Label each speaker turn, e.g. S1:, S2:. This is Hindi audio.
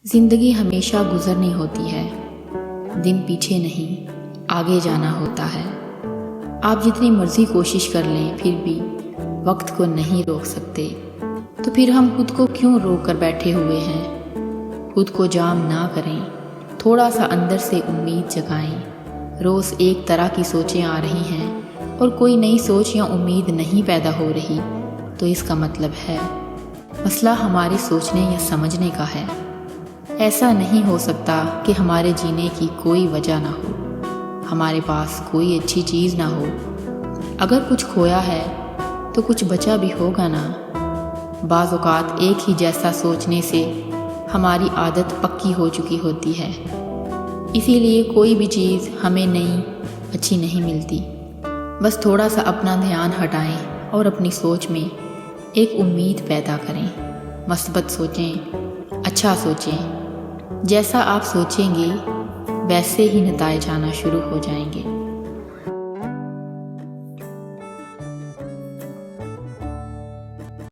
S1: जिंदगी हमेशा गुजरनी होती है, दिन पीछे नहीं आगे जाना होता है। आप जितनी मर्जी कोशिश कर लें फिर भी वक्त को नहीं रोक सकते, तो फिर हम खुद को क्यों रोक कर बैठे हुए हैं। खुद को जाम ना करें, थोड़ा सा अंदर से उम्मीद जगाएं। रोज़ एक तरह की सोचें आ रही हैं और कोई नई सोच या उम्मीद नहीं पैदा हो रही, तो इसका मतलब है मसला हमारे सोचने या समझने का है। ऐसा नहीं हो सकता कि हमारे जीने की कोई वजह ना हो, हमारे पास कोई अच्छी चीज़ ना हो। अगर कुछ खोया है तो कुछ बचा भी होगा ना। बाज़ औक़ात एक ही जैसा सोचने से हमारी आदत पक्की हो चुकी होती है, इसीलिए कोई भी चीज़ हमें नई अच्छी नहीं मिलती। बस थोड़ा सा अपना ध्यान हटाएं और अपनी सोच में एक उम्मीद पैदा करें। मस्बत सोचें, अच्छा सोचें। जैसा आप सोचेंगे वैसे ही नताइज आना शुरू हो जाएंगे।